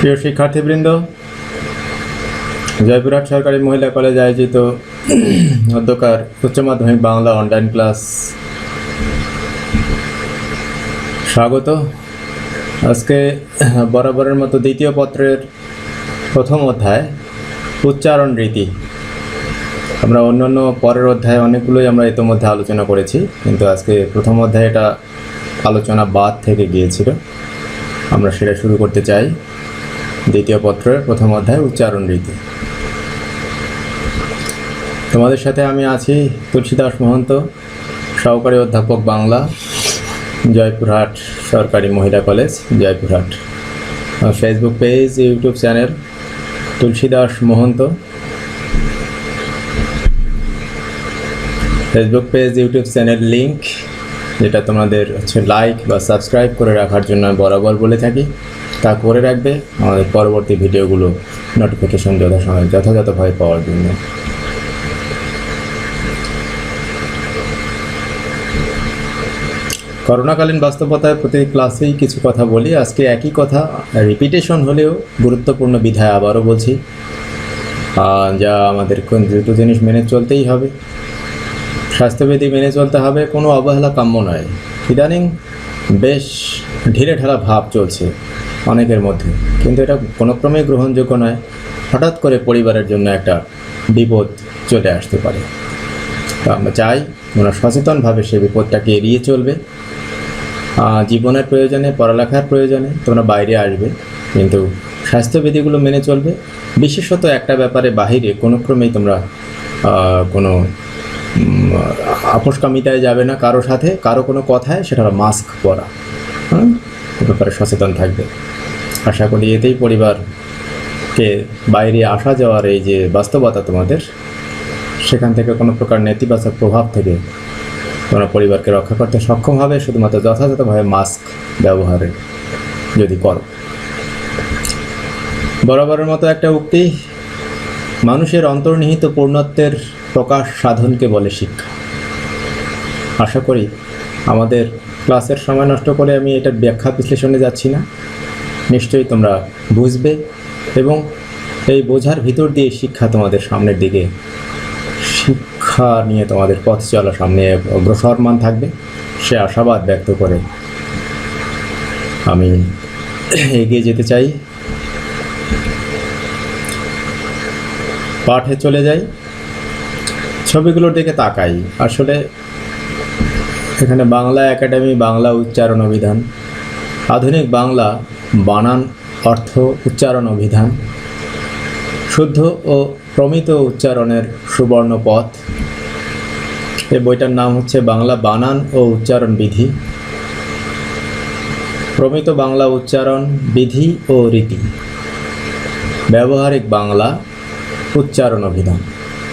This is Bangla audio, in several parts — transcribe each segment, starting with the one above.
প্রিয় শিক্ষার্থীবৃন্দ, জয়পুরহাট সরকারি মহিলা কলেজে আয়োজিত অধ্যকার উচ্চ মাধ্যমিক বাংলা অনলাইন ক্লাস স্বাগত। আজকে বরাবরের মতো দ্বিতীয় পত্রের প্রথম অধ্যায় উচ্চারণ রীতি। আমরা অন্যান্য পরের অধ্যায় অনেকগুলোই আমরা ইতিমধ্যে আলোচনা করেছি, কিন্তু আজকে প্রথম অধ্যায় এটা আলোচনা বাদ থেকে গিয়েছিল। আমরা সেটা শুরু করতে চাই। দ্বিতীয় পত্রের প্রথম অধ্যায় উচ্চারণ রীতি। তোমাদের সাথে আমি আছি তুলসীদাস মহন্ত, সহকারী অধ্যাপক বাংলা, জয়পুরহাট সরকারি মহিলা college, Joypurhat. Facebook page, YouTube channel Tulsidas Mahanta. Facebook page, YouTube channel link, যেটা তোমাদের লাইক বা সাবস্ক্রাইব করে রাখার জন্য বরাবর বলে থাকি, তা করে রাখবে আমাদের পরবর্তী ভিডিওগুলো নোটিফিকেশন যথাযথভাবে পাওয়ার জন্য। করোনাকালীন বাস্তবতায় প্রতি ক্লাসেই কিছু কথা বলি। আজকে একই কথা রিপিটেশন হলেও গুরুত্বপূর্ণ বিধায় আবারও বলছি, যা আমাদের দুটো জিনিস মেনে চলতেই হবে। স্বাস্থ্যবিধি মেনে চলতে হবে, কোনো অবহেলা কাম্য নয়। ইদানিং বেশ ঢিলে ঢালা ভাব চলছে অনেকের মধ্যে, কিন্তু এটা কোনোক্রমেই গ্রহণযোগ্য নয়। হঠাৎ করে পরিবারের জন্য একটা বিপদ চলে আসতে পারে। তো আমরা চাই তোমরা সচেতনভাবে সেই বিপদটাকে এড়িয়ে চলবে। জীবনের প্রয়োজনে, পড়ালেখার প্রয়োজনে তোমরা বাইরে আসবে, কিন্তু স্বাস্থ্যবিধিগুলো মেনে চলবে। বিশেষত একটা ব্যাপারে বাহিরে কোনোক্রমেই তোমরা কোনো আপোষকামিতায় যাবে না কারো সাথে, কারো কোনো কথায়, সেটা হলো মাস্ক পরা। এ ব্যাপারে সচেতন থাকবে। আশা করি এতেই পরিবারকে বাইরে আসা যাওয়ার এই যে বাস্তবতা তোমাদের, সেখান থেকে কোনো প্রকার নেতিবাচক প্রভাব থেকে তোমরা পরিবারকে রক্ষা করতে সক্ষম হবে, শুধুমাত্র যথাযথভাবে মাস্ক ব্যবহারে যদি করো। বরাবরের মতো একটা উক্তি, মানুষের অন্তর্নিহিত পূর্ণত্বের প্রকাশ সাধনকে বলে শিক্ষা। আশা করি আমাদের ক্লাসের সময় নষ্ট করে আমি এটার ব্যাখ্যা বিশ্লেষণে যাচ্ছি না, নিশ্চয়ই তোমরা বুঝবে এবং এই বোঝার ভিতর দিয়ে শিক্ষা তোমাদের সামনের দিকে, শিক্ষা নিয়ে তোমাদের পথ চলা সামনে অগ্রসরমান থাকবে, সে আশাবাদ ব্যক্ত করে আমি এগিয়ে যেতে চাই। পাঠে চলে যাই, ছবিগুলোর দিকে তাকাই। আসলে এখানে বাংলা একাডেমি বাংলা উচ্চারণ অভিধান, আধুনিক বাংলা বানান অর্থ উচ্চারণ অভিধান, শুদ্ধ ও প্রমিত উচ্চারণের সুবর্ণ পথ। এই বইটার নাম হচ্ছে বাংলা বানান ও উচ্চারণ বিধি, প্রমিত বাংলা উচ্চারণ বিধি ও রীতি, ব্যবহারিক বাংলা উচ্চারণ অভিধান।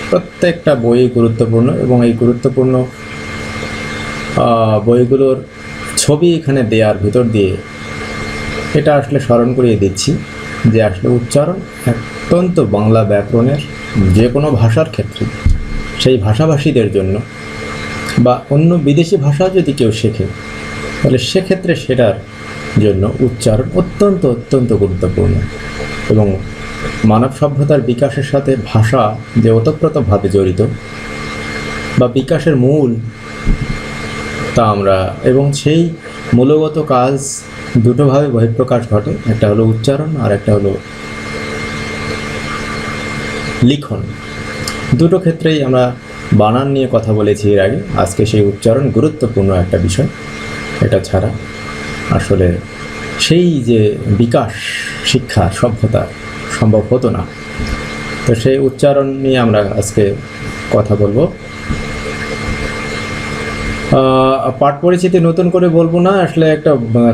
প্রত্যেকটা বই গুরুত্বপূর্ণ এবং এই গুরুত্বপূর্ণ বইগুলোর ছবি এখানে দেওয়ার ভিতর দিয়ে এটা আসলে স্মরণ করিয়ে দিচ্ছি যে আসলে উচ্চারণ অত্যন্ত বাংলা ব্যাকরণের যে কোনো ভাষার ক্ষেত্রে, সেই ভাষাভাষীদের জন্য বা অন্য বিদেশি ভাষা যদি কেউ শেখে, তাহলে সেক্ষেত্রে সেটার জন্য উচ্চারণ অত্যন্ত অত্যন্ত গুরুত্বপূর্ণ। এবং মানব সভ্যতার বিকাশের সাথে ভাষা যে ওতপ্রোতভাবে জড়িত বা বিকাশের মূল, তা আমরা, এবং সেই মূলগত কাজ দুটোভাবে বহিঃপ্রকাশ ঘটে। একটা হলো উচ্চারণ আর একটা হলো লিখন। দুটো ক্ষেত্রেই আমরা বানান নিয়ে কথা বলেছি এর আগে। আজকে সেই উচ্চারণ গুরুত্বপূর্ণ একটা বিষয়। এটা ছাড়া আসলে সেই যে বিকাশ শিক্ষা সভ্যতা সম্ভব হতো না। তো সেই উচ্চারণ নিয়ে আমরা আজকে কথা বলবো। পাঠ পরিচিতি নতুন করে বলবো না, আসলে একটা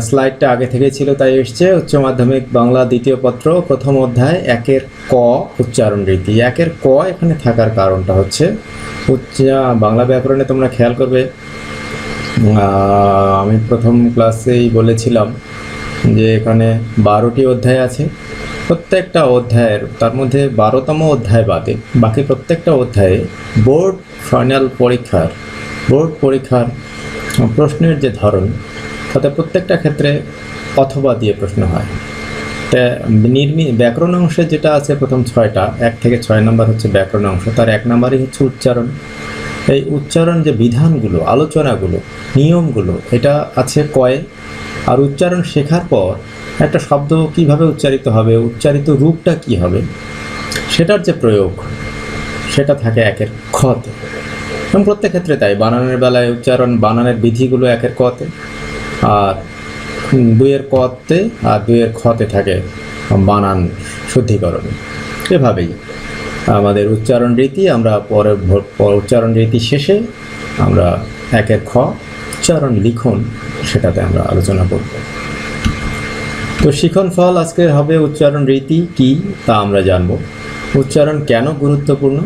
স্লাইডটা আগে থেকেই ছিল তাই এসছে। উচ্চ মাধ্যমিক বাংলা দ্বিতীয় পত্র প্রথম অধ্যায় একের ক উচ্চারণ রীতি। একের ক এখানে থাকার কারণটা হচ্ছে বাংলা ব্যাকরণে তোমরা খেয়াল করবে, আমি প্রথম ক্লাসেই বলেছিলাম যে এখানে 12টি অধ্যায় আছে। প্রত্যেকটা অধ্যায়ের, তার মধ্যে 12তম অধ্যায় বাদে বাকি প্রত্যেকটা অধ্যায়ে বোর্ড পরীক্ষার প্রশ্নের যে ধরন, তাতে প্রত্যেকটা ক্ষেত্রে অথবা দিয়ে প্রশ্ন হয়। তা ব্যাকরণ অংশে যেটা আছে প্রথম 6টা, 1 থেকে 6 নম্বর হচ্ছে ব্যাকরণ অংশ, তার 1 নম্বরই হচ্ছে উচ্চারণ। এই উচ্চারণ যে বিধানগুলো, আলোচনাগুলো, নিয়মগুলো, এটা আছে কয়ে। আর উচ্চারণ শেখার পর একটা শব্দ কিভাবে উচ্চারিত হবে, উচ্চারিত রূপটা কি হবে, সেটার যে প্রয়োগ, সেটা থাকে 1-এর খতে। এবং প্রত্যেক ক্ষেত্রে তাই, বানানের বেলায় উচ্চারণ বানানের বিধিগুলো 1-এর কতে, আর 2-এর কতে, আর 2-এর খতে থাকে বানান শুদ্ধিকরণ। এভাবেই আমাদের উচ্চারণ রীতি, আমরা পরে উচ্চারণ রীতি শেষে আমরা 1-এর খ উচ্চারণ লিখন, সেটাতে আমরা আলোচনা করব। তো শিখন ফল আজকে হবে উচ্চারণ রীতি কি তা আমরা জানব, উচ্চারণ কেন গুরুত্বপূর্ণ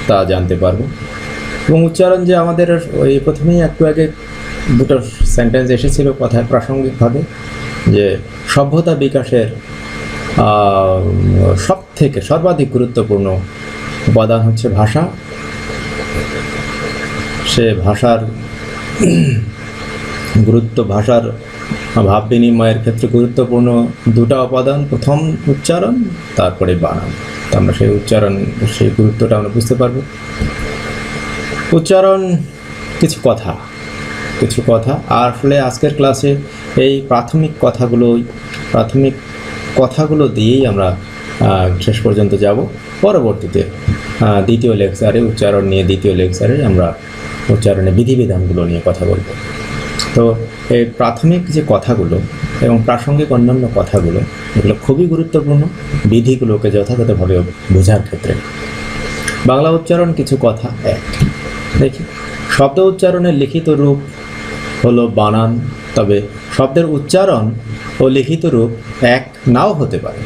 তা জানতে পারবো, এবং উচ্চারণ যে আমাদের ওই প্রথমেই একটু আগে দুটো সেন্টেন্স এসেছিল কথায় প্রাসঙ্গিকভাবে, যে সভ্যতা বিকাশের সব থেকে সর্বাধিক গুরুত্বপূর্ণ উপাদান হচ্ছে ভাষা। সে ভাষার ভাষার ভাব বিনিময়ের ক্ষেত্রে গুরুত্বপূর্ণ দুটা উপাদান, প্রথম উচ্চারণ, তারপরে বানান। তো আমরা সেই উচ্চারণ, সেই গুরুত্বটা আমরা বুঝতে পারবো। উচ্চারণ কিছু কথা, আর আসলে আজকের ক্লাসে এই প্রাথমিক কথাগুলো দিয়েই আমরা শেষ পর্যন্ত যাব। পরবর্তীতে দ্বিতীয় লেকচারে, উচ্চারণ নিয়ে দ্বিতীয় লেকচারে আমরা উচ্চারণের বিধিবিধানগুলো নিয়ে কথা বলব। তো এই প্রাথমিক যে কথাগুলো এবং প্রাসঙ্গিক অন্যান্য কথাগুলো, এগুলো খুবই গুরুত্বপূর্ণ বিধিগুলোকে যথাযথভাবে বোঝার ক্ষেত্রে। বাংলা উচ্চারণ কিছু কথা। 1 দেখি, শব্দ উচ্চারণের লিখিত রূপ হলো বানান, তবে শব্দের উচ্চারণ ও লিখিত রূপ এক নাও হতে পারে।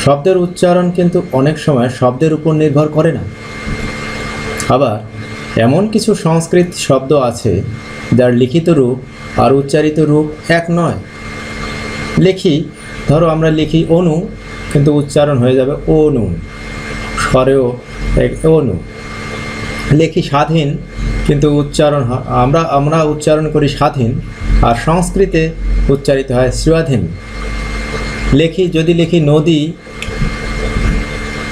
শব্দের উচ্চারণ কিন্তু অনেক সময় শব্দের উপর নির্ভর করে না। আবার এমন কিছু সংস্কৃত শব্দ আছে যার লিখিত রূপ আর উচ্চারিত রূপ এক নয়। ধরো আমরা লিখি অনু, কিন্তু উচ্চারণ হয়ে যাবে অনু, স্বরেও অনু। লিখি স্বাধীন, কিন্তু উচ্চারণ আমরা উচ্চারণ করি স্বাধীন, আর সংস্কৃতে উচ্চারিত হয় স্বাধীন। যদি লিখি নদী,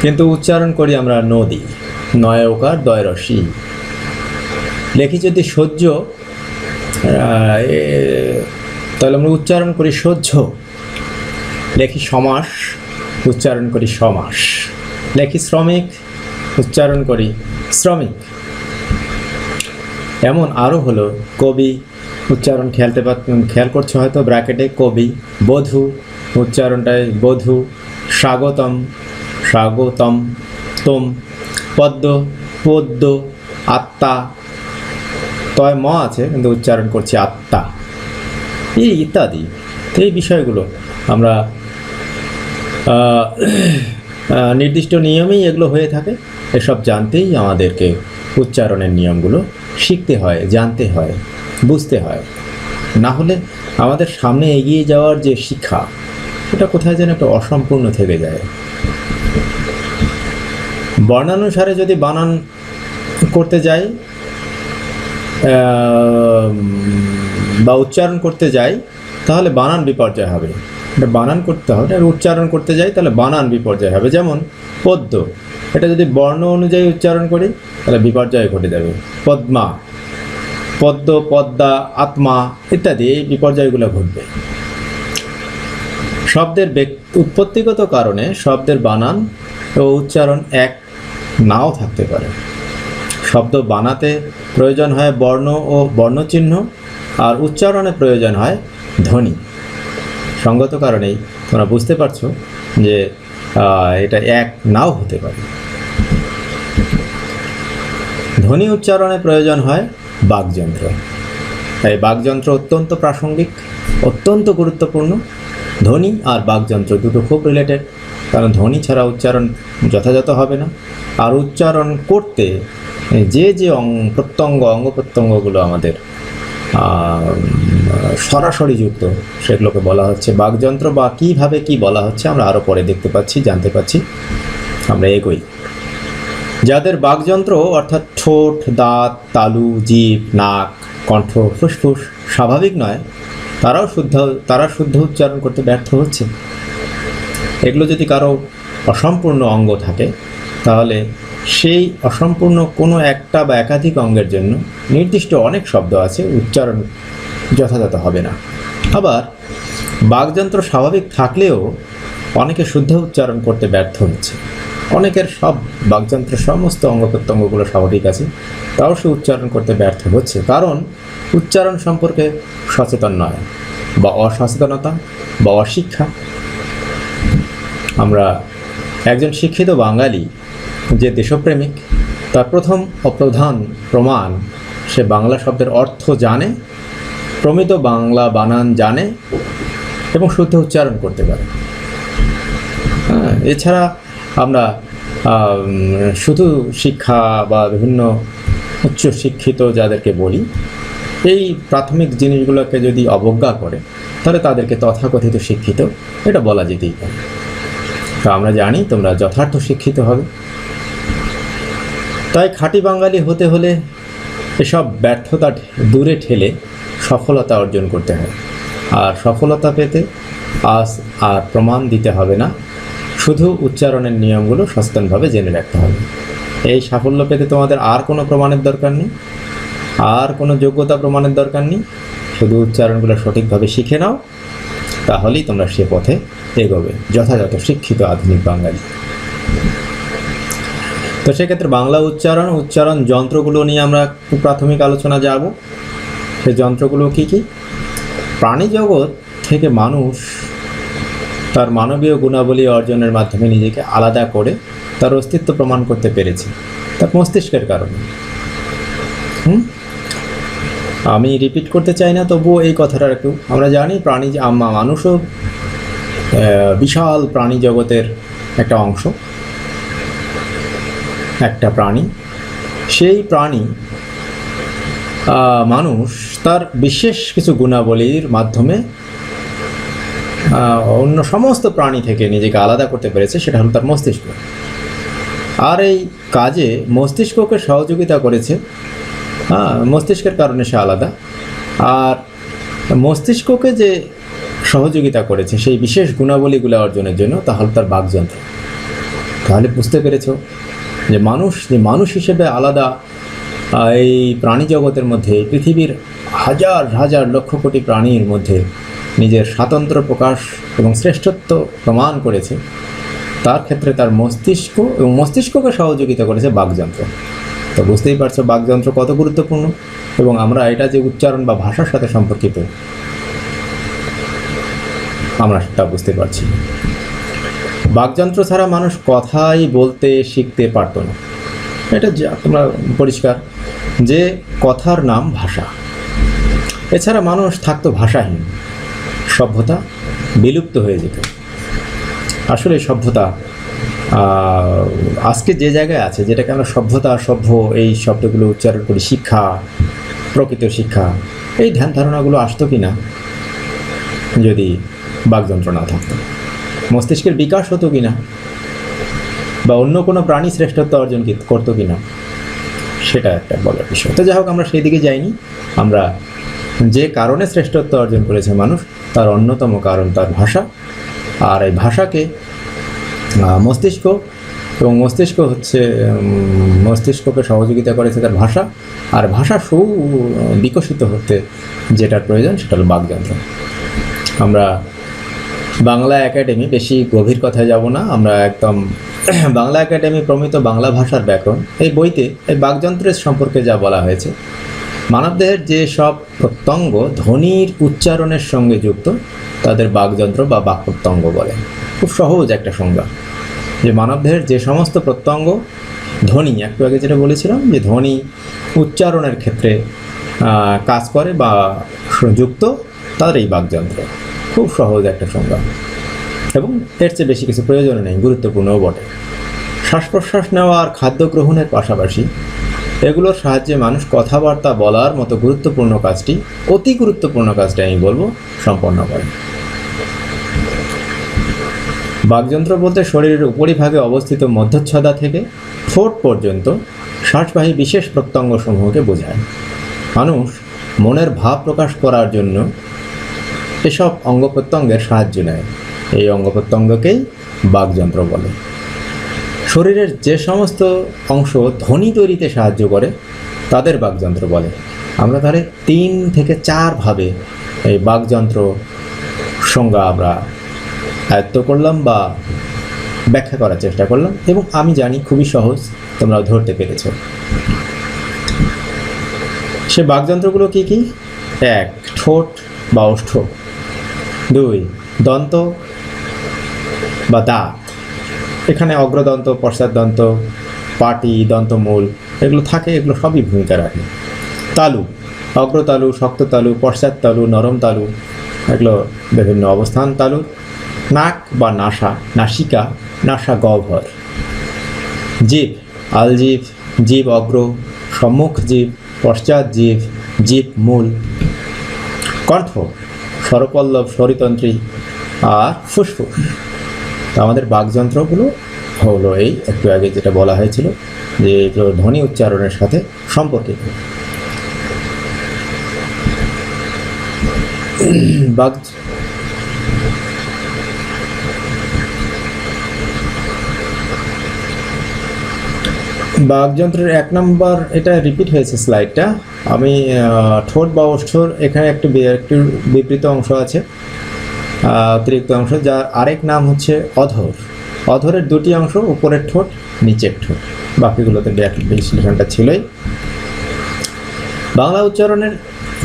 কিন্তু উচ্চারণ করি আমরা নদী, নয় ওকার দয় রসি। লিখি যদি সহ্য, তাহলে আমরা উচ্চারণ করি সহ্য। লিখি সমাস, উচ্চারণ করি সমাস। লিখি শ্রমিক, উচ্চারণ করি শ্রমিক। এমন আরও হলো কবি, উচ্চারণ খেয়াল করছো হয়তো ব্র্যাকেটে কবি। বধূ, উচ্চারণটাই বধূ। স্বাগতম, তোম। পদ্ম, পদ্য। আত্মা, তয় ম আছে কিন্তু উচ্চারণ করছি আত্মা, এই ইত্যাদি। তো এই বিষয়গুলো আমরা নির্দিষ্ট নিয়মেই এগুলো হয়ে থাকে। এসব জানতেই আমাদেরকে উচ্চারণের নিয়মগুলো শিখতে হয়, জানতে হয়, বুঝতে হয়। না হলে আমাদের সামনে এগিয়ে যাওয়ার যে শিক্ষা, এটা কোথায় যেন একটা অসম্পূর্ণ থেকে যায়। বর্ণানুসারে যদি বানান করতে যাই বা উচ্চারণ করতে যাই, তাহলে বানান বিপর্যয় হবে। এটা বানান করতে হবে, আর উচ্চারণ করতে যাই তাহলে বানান বিপর্যয় হবে। যেমন পদ্য, এটা যদি বর্ণ অনুযায়ী উচ্চারণ করি তাহলে বিপর্যয় ঘটে যাবে। পদ্মা, পদ্ম, পদ্মা, আত্মা ইত্যাদি, এই বিপর্যয়গুলো ঘটবে। শব্দের উৎপত্তিগত কারণে শব্দের বানান ও উচ্চারণ এক নাও থাকতে পারে। শব্দ বানাতে প্রয়োজন হয় বর্ণ ও বর্ণচিহ্ন, আর উচ্চারণে প্রয়োজন হয় ধ্বনি। সঙ্গত কারণেই তোমরা বুঝতে পারছো যে এটা এক নাও হতে পারে। ধ্বনি উচ্চারণে প্রয়োজন হয় বাকযন্ত্র। তাই বাকযন্ত্র অত্যন্ত প্রাসঙ্গিক, অত্যন্ত গুরুত্বপূর্ণ। ধ্বনি আর বাকযন্ত্র দুটো খুব রিলেটেড, কারণ ধ্বনি ছাড়া উচ্চারণ যথাযথ হবে না। আর উচ্চারণ করতে যে অঙ্গ প্রত্যঙ্গগুলো আমাদের সরাসরি যুক্ত, সেগুলোকে বলা হচ্ছে বাকযন্ত্র, বা কীভাবে কি বলা হচ্ছে আমরা আরও পরে জানতে পাচ্ছি। আমরা এগোই। যাদের বাকযন্ত্র অর্থাৎ ঠোঁট, দাঁত, তালু, জিভ, নাক, কণ্ঠ, ফুসফুস স্বাভাবিক নয়, তারা শুদ্ধ উচ্চারণ করতে ব্যর্থ হচ্ছে। এগুলো যদি কারো অসম্পূর্ণ অঙ্গ থাকে, তাহলে সেই অসম্পূর্ণ কোনো একটা বা একাধিক অঙ্গের জন্য নির্দিষ্ট অনেক শব্দ আছে, উচ্চারণ যথাযথ হবে না। আবার বাকযন্ত্র স্বাভাবিক থাকলেও অনেকে শুদ্ধ উচ্চারণ করতে ব্যর্থ হচ্ছে। অনেকের সব বাকযন্ত্রের সমস্ত অঙ্গ প্রত্যঙ্গগুলো স্বাভাবিক আছে, তাও সে উচ্চারণ করতে ব্যর্থ হচ্ছে, কারণ উচ্চারণ সম্পর্কে সচেতন নয়, বা অসচেতনতা বা অশিক্ষা। আমরা একজন শিক্ষিত বাঙালি যে দেশপ্রেমিক, তার প্রথম অপ্রধান প্রমাণ সে বাংলা শব্দের অর্থ জানে, প্রমিত বাংলা বানান জানে এবং শুদ্ধ উচ্চারণ করতে পারে। এছাড়া আমরা শুধু শিক্ষা বা বিভিন্ন উচ্চ শিক্ষিত যাদেরকে বলি, এই প্রাথমিক জিনিসগুলোকে যদি অবজ্ঞা করে, তাহলে তাদেরকে তথাকথিত শিক্ষিত এটা বলা যেতেই পারে। তা আমরা জানি তোমরা যথার্থ শিক্ষিত হবে। তাই খাঁটি বাঙালি হতে হলে এসব ব্যর্থতা দূরে ঠেলে সফলতা অর্জন করতে হয়। আর সফলতা পেতে আজ আর প্রমাণ দিতে হবে না, শুধু উচ্চারণের নিয়মগুলো সচেতনভাবে জেনে রাখতে হবে। এই সাফল্য পেতে তোমাদের আর কোনো প্রমাণের দরকার নেই, আর কোনো যোগ্যতা প্রমাণের দরকার নেই, শুধু উচ্চারণগুলো সঠিকভাবে শিখে নাও, তাহলেই তোমরা সে পথে এগোবে, যথাযথ শিক্ষিত আধুনিক বাঙালি। তো সেক্ষেত্রে বাংলা উচ্চারণ যন্ত্রগুলো নিয়ে আমরা প্রাথমিক আলোচনা যাব। সেই যন্ত্রগুলো কী কী? প্রাণী জগৎ থেকে মানুষ তার মানবীয় গুণাবলী অর্জনের মাধ্যমে নিজেকে আলাদা করে তার অস্তিত্ব প্রমাণ করতে পেরেছে, তার মস্তিষ্কের কারণে। আমি রিপিট করতে চাই না, তবুও এই কথাটা একটু আমরা জানি, মানুষও বিশাল প্রাণী জগতের একটা অংশ, একটা প্রাণী। সেই প্রাণী মানুষ তার বিশেষ কিছু গুণাবলীর মাধ্যমে অন্য সমস্ত প্রাণী থেকে নিজেকে আলাদা করতে পেরেছে, সেটা হলো তার মস্তিষ্ক। আর এই কাজে মস্তিষ্ককে সহযোগিতা করেছে, মস্তিষ্কের কারণে সে আলাদা। আর মস্তিষ্ককে যে সহযোগিতা করেছে সেই বিশেষ গুণাবলীগুলো অর্জনের জন্য, তাহলে তার বাকযন্ত্র। তাহলে বুঝতে পেরেছ যে মানুষ হিসেবে আলাদা এই প্রাণী জগতের মধ্যে, পৃথিবীর হাজার হাজার লক্ষ কোটি প্রাণীর মধ্যে নিজের স্বাতন্ত্র্য প্রকাশ এবং শ্রেষ্ঠত্ব প্রমাণ করেছে, তার ক্ষেত্রে তার মস্তিষ্ক এবং মস্তিষ্ককে সহযোগিতা করেছে বাকযন্ত্র। তো বুঝতেই পারছো বাকযন্ত্র কত গুরুত্বপূর্ণ, এবং আমরা এটা যে উচ্চারণ বা ভাষার সাথে সম্পর্কিত, আমরা তা বুঝতে পারছি। বাকযন্ত্র ছাড়া মানুষ কথাই বলতে শিখতে পারতো না, এটা তোমরা পরিষ্কার যে কথার নাম ভাষা। এছাড়া মানুষ থাকতো ভাষাহীন, সভ্যতা বিলুপ্ত হয়ে যেত। আসলে সভ্যতা আজকে যে জায়গায় আছে, যেটাকে আমরা সভ্যতা, সভ্য এই শব্দগুলো উচ্চারণ করি, শিক্ষা, প্রকৃত শিক্ষা, এই ধ্যান ধারণাগুলো আসতো কি না যদি বাকযন্ত্র না থাকতো? মস্তিষ্কের বিকাশ হতো কি না, বা অন্য কোনো প্রাণী শ্রেষ্ঠত্ব অর্জন করতো কি না, সেটা একটা বলার বিষয়। তো যাই হোক, আমরা সেই দিকে যাইনি। আমরা যে কারণে শ্রেষ্ঠত্ব অর্জন করেছে মানুষ, তার অন্যতম কারণ তার ভাষা। আর এই ভাষাকে মস্তিষ্ক, এবং মস্তিষ্ককে সহযোগিতা করেছে তার ভাষা। আর ভাষা বিকশিত হতে যেটার প্রয়োজন, সেটা হলো বাকযন্ত্র। আমরা বাংলা একাডেমি, বেশি গভীর কথায় যাব না, আমরা একদম বাংলা একাডেমি প্রমিত বাংলা ভাষার ব্যাকরণ এই বইতে এই বাকযন্ত্রের সম্পর্কে যা বলা হয়েছে, মানবদেহের যে সব প্রত্যঙ্গ ধ্বনির উচ্চারণের সঙ্গে যুক্ত, তাদের বাকযন্ত্র বা বাক প্রত্যঙ্গ বলে। খুব সহজ একটা সংজ্ঞা, যে মানবদেহের যে সমস্ত প্রত্যঙ্গ ধ্বনি, একটু আগে যেটা বলেছিলাম যে ধ্বনি উচ্চারণের ক্ষেত্রে কাজ করে বা যুক্ত, তাদের এই বাকযন্ত্র। খুব সহজ একটা সংজ্ঞা, এবং এর চেয়ে বেশি কিছু প্রয়োজন নেই, গুরুত্বপূর্ণও বটে। শ্বাস প্রশ্বাস নেওয়া আর খাদ্য গ্রহণের পাশাপাশি এগুলোর সাহায্যে মানুষ কথাবার্তা বলার মতো গুরুত্বপূর্ণ কাজটি, অতি গুরুত্বপূর্ণ কাজটি আমি বলবো, সম্পন্ন করে। বাকযন্ত্র বলতে শরীরের উপরিভাগে অবস্থিত মধ্যচ্ছদা থেকে ঠোঁট পর্যন্ত শ্বাসবাহী বিশেষ প্রত্যঙ্গসমূহকে বোঝায়। মানুষ মনের ভাব প্রকাশ করার জন্য এসব অঙ্গ প্রত্যঙ্গের সাহায্য নেয়। এই অঙ্গ প্রত্যঙ্গকেই বাকযন্ত্র বলে। শরীরের যে সমস্ত অংশ ধ্বনি তৈরিতে সাহায্য করে তাদের বাকযন্ত্র বলে। আমরা তাহলে 3 থেকে 4 ভাবে এই বাকযন্ত্র সংজ্ঞা আমরা আয়ত্ত করলাম বা ব্যাখ্যা করার চেষ্টা করলাম, এবং আমি জানি খুবই সহজ, তোমরা ধরতে পেরেছ। সে বাকযন্ত্রগুলো কি কি? 1. ঠোঁট বা ওষ্ঠ। 2. দন্ত বা দাঁত। এখানে অগ্রদন্ত, পশ্চাৎদন্ত, পাটি, দন্তমূল এগুলো থাকে, এগুলো সবই ভূমিকা রাখে। তালু, অগ্রতালু, শক্ত তালু, পশ্চাৎ তালু, নরম তালু, এগুলো বিভিন্ন অবস্থান তালু। নাক বা নাসা, নাসিকা, নাসা গহ্বর। জিভ, আলজিভ, জিভ অগ্র, সম্মুখ জিভ, পশ্চাৎ জিভ, জিভ মূল। কণ্ঠ, স্বরপল্লব, স্বরিতন্ত্রী আর ফুসফুস। তো আমাদের বাকযন্ত্রগুলো হলো এই একটু আগে যেটা বলা হয়েছিল যে এগুলো ধ্বনি উচ্চারণের সাথে সম্পর্কিত। বাকযন্ত্রের 1 নম্বর, এটা রিপিট হয়েছে স্লাইডটা। আমি ঠোঁট বা ওষ্ঠর এখানে একটু বিবৃত অংশ আছে, অতিরিক্ত অংশ, যার আরেক নাম হচ্ছে অধর। অধরের 2টি অংশ, উপরের ঠোঁট, নিচের ঠোঁট। বাকিগুলোতে বিশ্লেষণটা ছিলই। বাংলা উচ্চারণের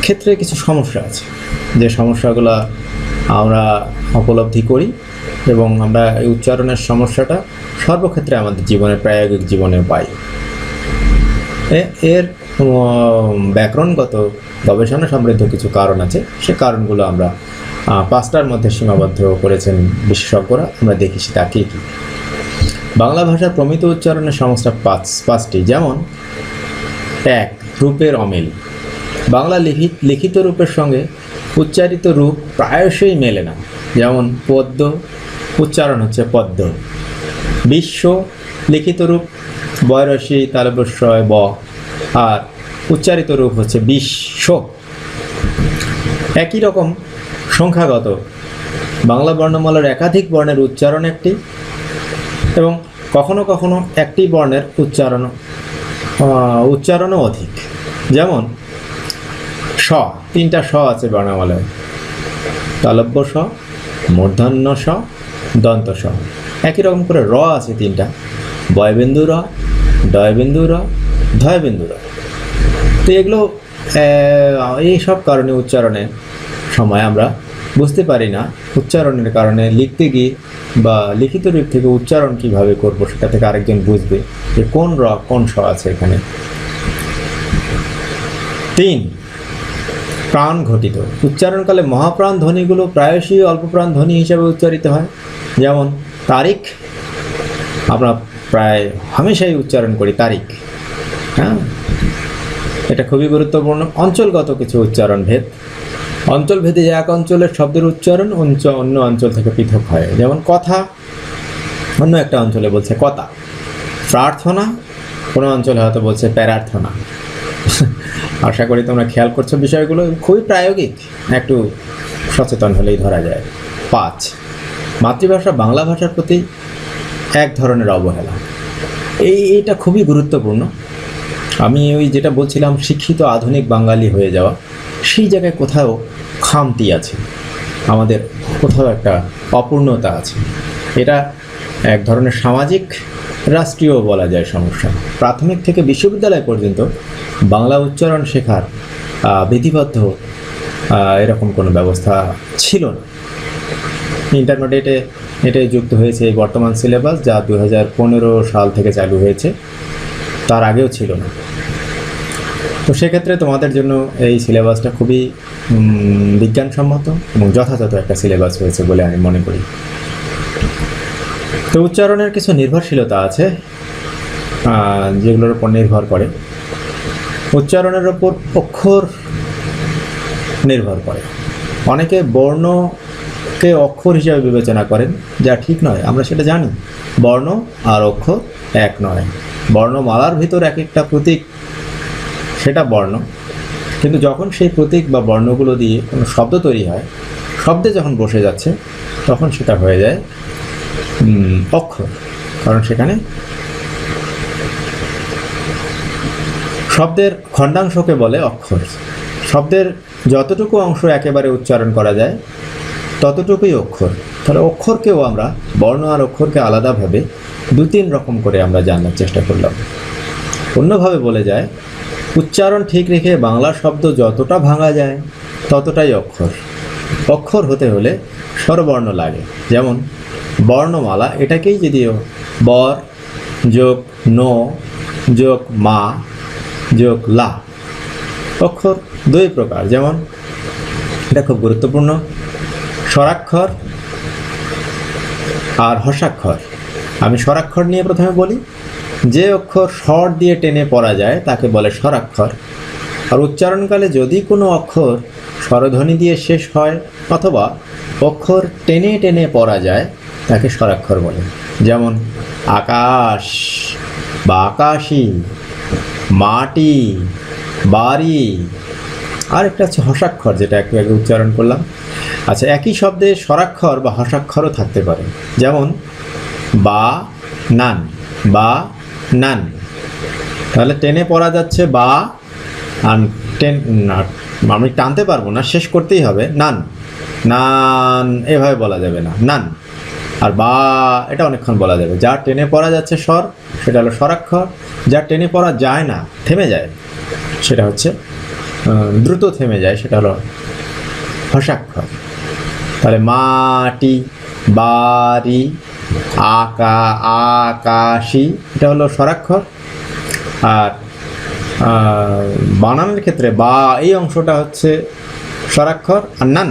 ক্ষেত্রে কিছু সমস্যা আছে, যে সমস্যাগুলো আমরা উপলব্ধি করি এবং আমরা এই উচ্চারণের সমস্যাটা সর্বক্ষেত্রে আমাদের জীবনে, প্রায়োগিক জীবনে পাই। এর ব্যাকরণগত গবেষণা সমৃদ্ধ কিছু কারণ আছে, সে কারণগুলো আমরা 5টার মধ্যে সীমাবদ্ধ করেছেন বিশেষজ্ঞরা। আমরা দেখি সেটা কী কী। বাংলা ভাষার প্রমিত উচ্চারণের সমস্যা 5টি। যেমন 1. রূপের অমিল। বাংলা লিখিত রূপের সঙ্গে উচ্চারিত রূপ প্রায়শই মেলে না। যেমন পদ্ম, উচ্চারণ হচ্ছে পদ্ম। বিশ্ব, লিখিত রূপ বয়রসি তালবস্যয় ব, আর উচ্চারিত রূপ হচ্ছে বিশ্ব। একই রকম সংখ্যাগত বাংলা বর্ণমালার একাধিক বর্ণের উচ্চারণ একটি, এবং কখনো কখনো একটি বর্ণের উচ্চারণও অধিক। যেমন স, 3টা স আছে বর্ণমালায়। তালব্য স, মূর্ধন্য স, দন্ত স। একই রকম করে র আছে 3টা, বয়বিন্দু র, ডয়বিন্দু র, ধয়বিন্দু র। তো এগুলো এই সব কারণে উচ্চারণের সময় আমরা বুঝতে পারি না। উচ্চারণের কারণে লিখতে গিয়ে বা লিখিত রূপ থেকে উচ্চারণ কিভাবে করব, সেটা থেকে আরেকজন বুঝবে যে কোন র কোন স আছে এখানে। 3. প্রাণ ঘটিত। উচ্চারণকালে মহাপ্রাণ ধ্বনিগুলো প্রায়শই অল্পপ্রাণ ধ্বনি হিসাবে উচ্চারিত হয়। যেমন তারিখ, আমরা প্রায় হামেশাই উচ্চারণ করি তারিখ। হ্যাঁ, এটা খুবই গুরুত্বপূর্ণ। অঞ্চলগত কিছু উচ্চারণ ভেদ। অঞ্চলভেদে এক অঞ্চলের শব্দের উচ্চারণ অন্য অঞ্চল থেকে পৃথক হয়। যেমন কথা, অন্য একটা অঞ্চলে বলছে কথা। প্রার্থনা, কোনো অঞ্চলে হয়তো বলছে প্যারার্থনা। আশা করি তোমরা খেয়াল করছো বিষয়গুলো, খুবই প্রায়োগিক, একটু সচেতন হলেই ধরা যায়। 5. মাতৃভাষা বাংলা ভাষার প্রতি এক ধরনের অবহেলা। এইটা খুবই গুরুত্বপূর্ণ। আমি ওই যেটা বলছিলাম, শিক্ষিত আধুনিক বাঙালি হয়ে যাওয়া, সেই জায়গায় কোথাও খামতি আছে, আমাদের কোথাও একটা অপূর্ণতা আছে। এটা এক ধরনের সামাজিক, রাষ্ট্রীয় বলা যায় সমস্যা। প্রাথমিক থেকে বিশ্ববিদ্যালয় পর্যন্ত বাংলা উচ্চারণ শেখার বিধিবদ্ধ এরকম কোনো ব্যবস্থা ছিল না। ইন্টারমিডিয়েটে এটাই যুক্ত হয়েছে এই বর্তমান সিলেবাস, যা 2015 সাল থেকে চালু হয়েছে, তার আগেও ছিল না। তো সেক্ষেত্রে তোমাদের জন্য এই সিলেবাসটা খুবই বিজ্ঞানসম্মত এবং যথাযথ একটা সিলেবাস হয়েছে বলে আমি মনে করি। তো উচ্চারণের কিছু নির্ভরশীলতা আছে যেগুলোর উপর নির্ভর করে। উচ্চারণের ওপর অক্ষর নির্ভর করে। অনেকে বর্ণকে অক্ষর হিসাবে বিবেচনা করেন, যা ঠিক নয়, আমরা সেটা জানি। বর্ণ আর অক্ষর এক নয়। বর্ণমালার ভিতর এক একটা প্রতীক, সেটা বর্ণ, কিন্তু যখন সেই প্রতীক বা বর্ণগুলো দিয়ে কোনো শব্দ তৈরি হয়, শব্দে যখন বসে যাচ্ছে, তখন সেটা হয়ে যায় অক্ষর, কারণ সেখানে শব্দের খণ্ডাংশকে বলে অক্ষর। শব্দের যতটুকু অংশ একেবারে উচ্চারণ করা যায় ততটুকুই অক্ষর। তাহলে অক্ষরকেও আমরা বর্ণ আর অক্ষরকে আলাদাভাবে 2-3 রকম করে আমরা জানার চেষ্টা করলাম। অন্যভাবে বলে যায়, উচ্চারণ ঠিক রেখে বাংলা শব্দ যতটা ভাঙা যায় ততটাই অক্ষর। অক্ষর হতে হলে স্বরবর্ণ লাগে। যেমন বর্ণমালা, এটাকেই যদিও বর যোগ ন যোগ মা যোগ লা, অক্ষর 2 প্রকার। যেমন এটা খুব গুরুত্বপূর্ণ, স্বরাক্ষর আর হর্ষাক্ষর। আমি স্বরাক্ষর নিয়ে প্রথমে বলি। যে অক্ষর স্বর দিয়ে টেনে পড়া যায় তাকে বলে স্বরাক্ষর। আর উচ্চারণকালে যদি কোনো অক্ষর স্বরধ্বনি দিয়ে শেষ হয় অথবা অক্ষর টেনে টেনে পড়া যায় তাকে স্বরাক্ষর বলে। যেমন আকাশ বা আকাশী, মাটি, বাড়ি। আর একটা হচ্ছে হর্ষাক্ষর, যেটা একটু আগে উচ্চারণ করলাম। আচ্ছা, একই শব্দে স্বরাক্ষর বা হর্ষাক্ষরও থাকতে পারে। যেমন বা নান, বা নান। তাহলে টেনে পড়া যাচ্ছে বা, আর আমি টানতে পারবো না, শেষ করতেই হবে নান, নান এভাবে বলা যাবে না, নান। আর বা এটা অনেকক্ষণ বলা যাবে। যা টেনে পড়া যাচ্ছে স্বর সেটা হলো স্বরাক্ষর, যা টেনে পড়া যায় না, থেমে যায়, সেটা হচ্ছে দ্রুত থেমে যায়, সেটা হলো হর্ষাক্ষর। তাহলে মাটি, বাড়ি, আকাশী এটা হলো স্বরাক্ষর। আর বানানের ক্ষেত্রে বা এই অংশটা হচ্ছে স্বরাক্ষর। আর নান,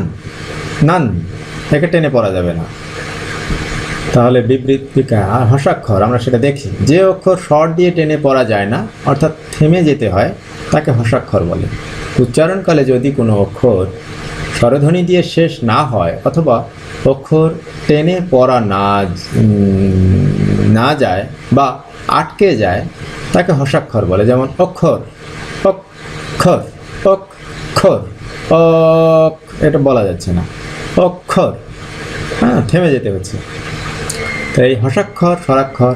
নান একে টেনে পড়া যাবে না। তাহলে বিবৃতিকা আর হর্ষাক্ষর আমরা সেটা দেখি। যে অক্ষর স্বর দিয়ে টেনে পড়া যায় না, অর্থাৎ থেমে যেতে হয়, তাকে হর্ষাক্ষর বলে। উচ্চারণকালে যদি কোনো অক্ষর স্বরধ্বনি দিয়ে শেষ না হয় অথবা অক্ষর টেনে পড়া না যায় বা আটকে যায় তাকে হর্ষাক্ষর বলে। যেমন অক্ষর, অক্ষর, অক্ষর, অক, এটা বলা যাচ্ছে না, অক্ষর, হ্যাঁ, থেমে যেতে হচ্ছে। তো এই হর্ষাক্ষর স্বরাক্ষর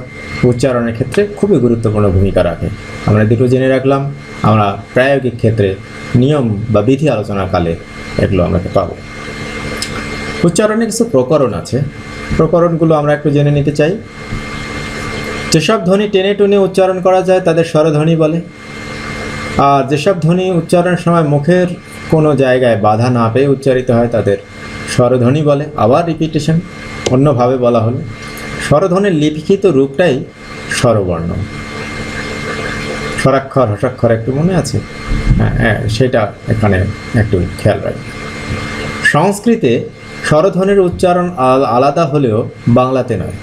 উচ্চারণের ক্ষেত্রে খুবই গুরুত্বপূর্ণ ভূমিকা রাখে। আমরা দুটো জেনে রাখলাম, আমরা প্রায়োগিক ক্ষেত্রে নিয়ম বা বিধি আলোচনাকালে এগুলো আমরা পাবো। উচ্চারণে কিছু প্রকরণ আছে, প্রকরণগুলো আমরা একটু জেনে নিতে চাই। যেসব ধ্বনি টেনে টুনে উচ্চারণ করা যায় তাদের স্বরধ্বনি বলে। আর যেসব ধ্বনি উচ্চারণের সময় মুখের কোনো জায়গায় বাধা না পেয়ে উচ্চারিত হয় তাদের স্বরধ্বনি বলে। আবার রিপিটেশন, অন্যভাবে বলা হলো স্বরধ্বনির লিখিত রূপটাই স্বরবর্ণ। স্বরাক্ষর হর্ষাক্ষর একটু মনে আছে? হ্যাঁ, সেটা এখানে একটু খেয়াল রাখবে। সংস্কৃতে স্বরধ্বনির উচ্চারণ আলাদা হলেও বাংলাতে নয়।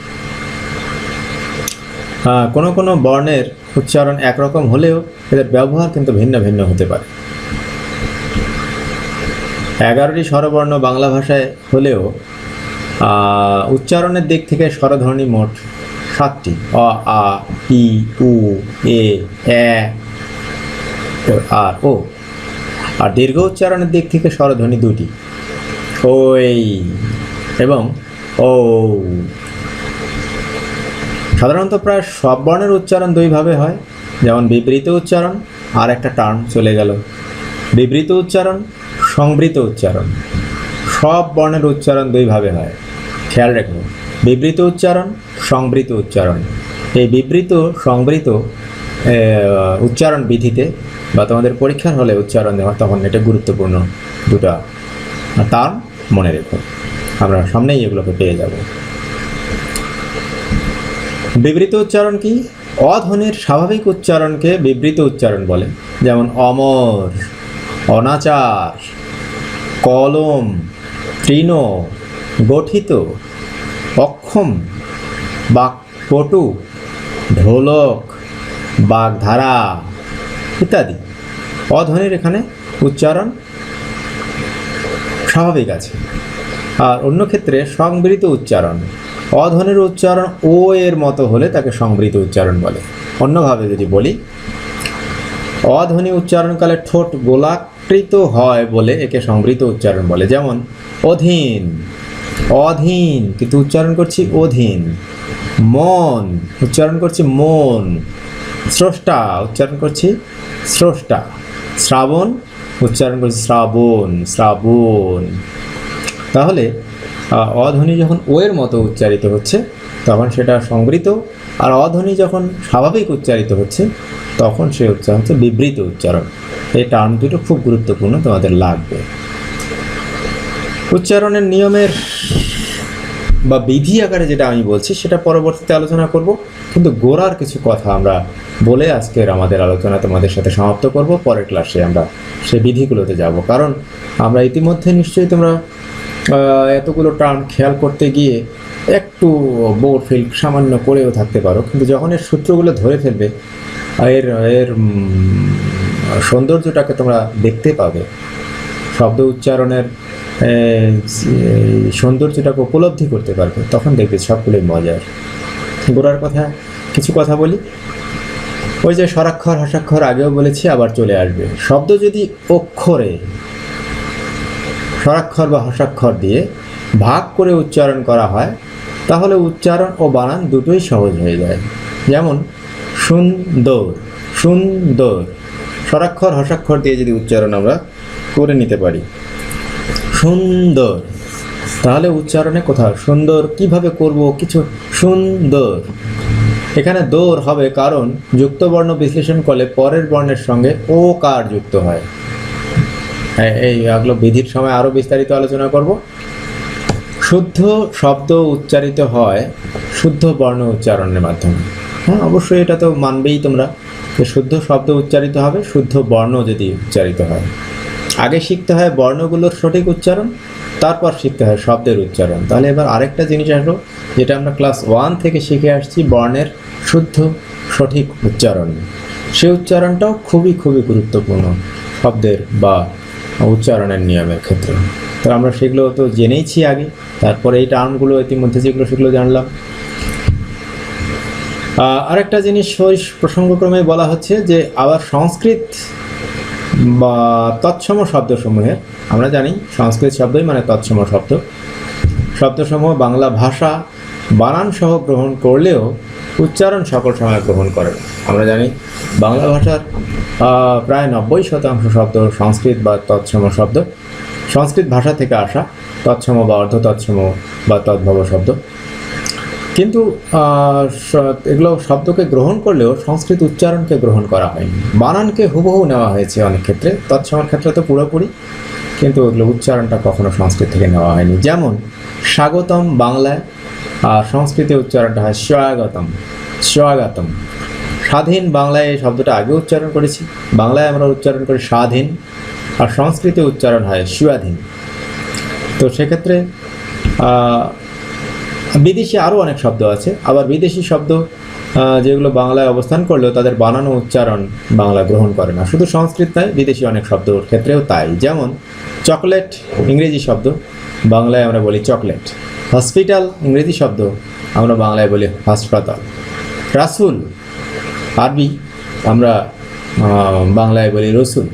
কোনো কোনো বর্ণের উচ্চারণ একরকম হলেও এদের ব্যবহার কিন্তু ভিন্ন ভিন্ন হতে পারে। 11টি স্বরবর্ণ বাংলা ভাষায় হলেও উচ্চারণের দিক থেকে স্বরধ্বনি মোট 7টি। অ, আ, ই, উ, এ, আর ও। আর দীর্ঘ উচ্চারণের দিক থেকে স্বরধ্বনি 2টি, ওই এবং ও। সাধারণত প্রায় সব বর্ণের উচ্চারণ 2 ভাবে হয়। যেমন বিবৃত উচ্চারণ, আর একটা টার্ম চলে গেল, বিবৃত উচ্চারণ, সংবৃত উচ্চারণ। সব বর্ণের উচ্চারণ 2 ভাবে হয়, খেয়াল রাখবো। বিবৃত উচ্চারণ, সংবৃত উচ্চারণ। এই বিবৃত সংবৃত উচ্চারণ বিধিতে বা তোমাদের পরীক্ষার হলে উচ্চারণ দেওয়া, তখন এটা গুরুত্বপূর্ণ দুটা টার্ম মনে রেখো, আমরা সামনেই এগুলোকে পেয়ে যাব। বিবৃত উচ্চারণ কি? অধ্বনির স্বাভাবিক উচ্চারণকে বিবৃত উচ্চারণ বলে। যেমন অমর, অনাচার, কলম, তৃণ, গঠিত, অক্ষম, বাকপটু, ঢোলক, বাগধারা ইত্যাদি। অধ্বনির এখানে উচ্চারণ স্বাভাবিক আছে। আর অন্য ক্ষেত্রে সংবৃত উচ্চারণ, অধ্বনির উচ্চারণ ও এর মতো হলে তাকে সংবৃত উচ্চারণ বলে। অন্যভাবে যদি বলি, অধ্বনি উচ্চারণকালে ঠোঁট গোলাকৃত হয় বলে একে সংবৃত উচ্চারণ বলে। যেমন অধীন, অধীন কিন্তু উচ্চারণ করছি অধীন। মন উচ্চারণ করছি মন। স্রষ্টা উচ্চারণ করছি স্রষ্টা। শ্রাবণ উচ্চারণ করছি শ্রাবণ শ্রাবণ। তাহলে অধ্বনি যখন ও এর মতো উচ্চারিত হচ্ছে তখন সেটা সংবৃত, আর অধ্বনি যখন স্বাভাবিক উচ্চারিত হচ্ছে তখন সে উচ্চারণ হচ্ছে বিবৃত উচ্চারণ। এই টার্ম দুটো খুব গুরুত্বপূর্ণ, তোমাদের লাগবে। উচ্চারণের নিয়মের বা বিধি আকারে যেটা আমি বলছি সেটা পরবর্তীতে আলোচনা করব, কিন্তু গোড়ার কিছু কথা আমরা বলে আজকের আমাদের আলোচনা তোমাদের সাথে সমাপ্ত করব। পরের ক্লাসে আমরা সেই বিধিগুলোতে যাব, কারণ আমরা ইতিমধ্যে নিশ্চয়ই তোমরা এতগুলো টার্ম খেয়াল করতে গিয়ে একটু বোর ফিল সামান্য করেও থাকতে পারো, কিন্তু যখন এর সূত্রগুলো ধরে ফেলবে এর এর সৌন্দর্যটাকে তোমরা দেখতে পাবে, শব্দ উচ্চারণের সৌন্দর্যটাকে উপলব্ধি করতে পারবে, তখন দেখবে সবগুলোই মজার। গোড়ার কথা কিছু কথা বলি। ওই যে স্বরাক্ষর হর্ষাক্ষর আগেও বলেছি, আবার চলে আসবে। শব্দ যদি অক্ষরে স্বরাক্ষর বা হর্ষাক্ষর দিয়ে ভাগ করে উচ্চারণ করা হয় তাহলে উচ্চারণ ও বানান দুটোই সহজ হয়ে যায়। যেমন সুন্দর, সুন্দর স্বরাক্ষর হর্ষাক্ষর দিয়ে যদি উচ্চারণ আমরা করে নিতে পারি, সুন্দর, তাহলে উচ্চারণে কোথাও সুন্দর কিভাবে করব, কিছু সুন্দর। এখানে দোর হবে কারণ যুক্ত বর্ণ বিশ্লেষণ করলে পরের বর্ণের সঙ্গে ও কার যুক্ত হয়। এইগুলো বিধির সময় আরও বিস্তারিত আলোচনা করব। শুদ্ধ শব্দ উচ্চারিত হয় শুদ্ধ বর্ণ উচ্চারণের মাধ্যমে। হ্যাঁ, অবশ্যই এটা তো মানবেই তোমরা যে শুদ্ধ শব্দ উচ্চারিত হবে শুদ্ধ বর্ণ যদি উচ্চারিত হয়। আগে শিখতে হয় বর্ণগুলোর সঠিক উচ্চারণ, তারপর শিখতে হয় শব্দের উচ্চারণ। তাহলে এবার আরেকটা জিনিস আসলো যেটা আমরা ক্লাস 1 থেকে শিখে আসছি, বর্ণের শুদ্ধ সঠিক উচ্চারণ। সেই উচ্চারণটাও খুবই খুবই গুরুত্বপূর্ণ শব্দের বা উচ্চারণের নিয়মের ক্ষেত্রে। তো আমরা সেগুলো তো জেনেইছি আগে, তারপরে এই টার্মগুলো ইতিমধ্যে যেগুলো সেগুলো জানলাম। আরেকটা জিনিস ওই প্রসঙ্গক্রমে বলা হচ্ছে যে আবার সংস্কৃত বা তৎসম শব্দসমূহের, আমরা জানি সংস্কৃত শব্দই মানে তৎসম শব্দ, শব্দসমূহ বাংলা ভাষা বানান সহ গ্রহণ করলেও উচ্চারণ সকল সময় গ্রহণ করে। আমরা জানি বাংলা ভাষার প্রায় 90% শব্দ সংস্কৃত বা তৎসম শব্দ, সংস্কৃত ভাষা থেকে আসা, তৎসম বা অর্ধ তৎসম বা তদ্ভব শব্দ। কিন্তু এগুলো শব্দকে গ্রহণ করলেও সংস্কৃত উচ্চারণকে গ্রহণ করা হয়নি। বানানকে হুবহু নেওয়া হয়েছে অনেক ক্ষেত্রে, তৎসমের ক্ষেত্রে তো পুরোপুরি, কিন্তু ওগুলো উচ্চারণটা কখনো সংস্কৃত থেকে নেওয়া হয়নি। যেমন স্বাগতম বাংলায়, আর সংস্কৃতে উচ্চারণটা হয় স্বাগতম, স্বাগতম। স্বাধীন বাংলায় এই শব্দটা আগে উচ্চারণ করেছি, বাংলায় আমরা উচ্চারণ করি স্বাধীন, আর সংস্কৃতে উচ্চারণ হয় স্বাধীন। তো সেক্ষেত্রে বিদেশি আরও অনেক শব্দ আছে, আবার বিদেশি শব্দ যেগুলো বাংলায় অবস্থান করলেও তাদের বানানো উচ্চারণ বাংলা গ্রহণ করে না। শুধু সংস্কৃত নয়, বিদেশি অনেক শব্দর ক্ষেত্রেও তাই। যেমন চকলেট ইংরেজি শব্দ, বাংলায় আমরা বলি চকলেট। হসপিটাল ইংরেজি শব্দ, আমরা বাংলায় বলি হাসপাতাল। রাসুল আরবি, আমরা বাংলায় বলি রসুল।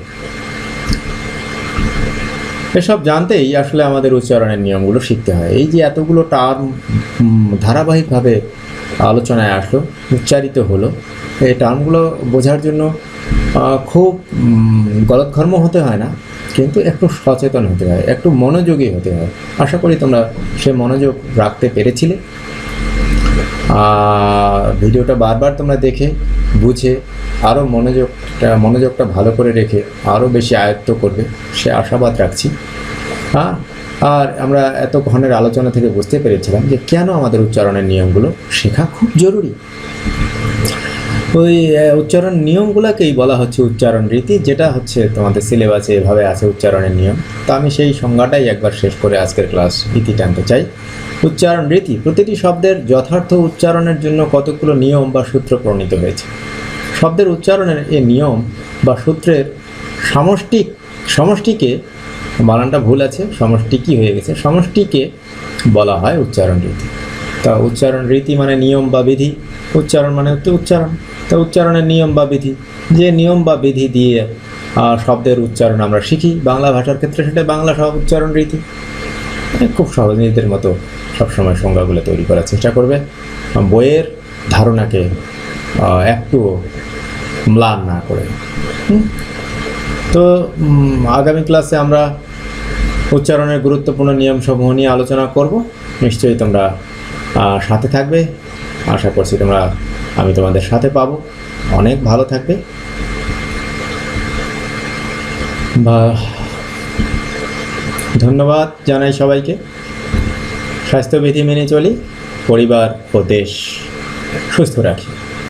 এসব জানতেই আসলে আমাদের উচ্চারণের নিয়মগুলো শিখতে হয়। এই যে এতগুলো টার্ম ধারাবাহিকভাবে আলোচনায় আসলো, উচ্চারিত হলো, এই টার্মগুলো বোঝার জন্য খুব গলদঘর্ম হতে হয় না, কিন্তু একটু সচেতন হতে হয়, একটু মনোযোগী হতে হয়। আশা করি তোমরা সে মনোযোগ রাখতে পেরেছিলে। ভিডিওটা বারবার তোমরা দেখে বুঝে আরও মনোযোগটা ভালো করে রেখে আরও বেশি আয়ত্ত করবে সে আশাবাদ রাখছি। আর আমরা এতক্ষণের আলোচনা থেকে বুঝতে পেরেছিলাম যে কেন আমাদের উচ্চারণের নিয়মগুলো শেখা খুব জরুরি। ওই উচ্চারণ নিয়মগুলোকেই বলা হচ্ছে উচ্চারণ রীতি, যেটা হচ্ছে তোমাদের সিলেবাসে এভাবে আছে উচ্চারণের নিয়ম। তো আমি সেই সংজ্ঞাটাই একবার শেষ করে আজকের ক্লাস ইতি টানতে চাই। উচ্চারণ রীতি, প্রতিটি শব্দের যথার্থ উচ্চারণের জন্য কতগুলো নিয়ম বা সূত্র প্রণীত হয়েছে। শব্দের উচ্চারণের এই নিয়ম বা সূত্রের সমষ্টিকে, বানানটা ভুল আছে, সমষ্টি কি হয়ে গেছে, সমষ্টিকে বলা হয় উচ্চারণ রীতি। তা উচ্চারণ রীতি মানে নিয়ম বা বিধি, উচ্চারণ মানে হচ্ছে উচ্চারণ। তা উচ্চারণের নিয়ম বা বিধি, যে নিয়ম বা বিধি দিয়ে শব্দের উচ্চারণ আমরা শিখি বাংলা ভাষার ক্ষেত্রে, সেটা বাংলা উচ্চারণ রীতি। খুব সহজ নিজেদের মতো সবসময় সংজ্ঞাগুলো তৈরি করার চেষ্টা করবে, বইয়ের ধারণাকে একটু ম্লান না করে। তো আগামী ক্লাসে আমরা উচ্চারণের গুরুত্বপূর্ণ নিয়মসমূহ নিয়ে আলোচনা করব। নিশ্চয়ই তোমরা সাথে থাকবে, আশা করছি আমি তোমাদের সাথে পাবো। অনেক ভালো থাকবে। ধন্যবাদ জানাই সবাইকে। স্বাস্থ্যবিধি মেনে চলি, পরিবার ও দেশ সুস্থ রাখি।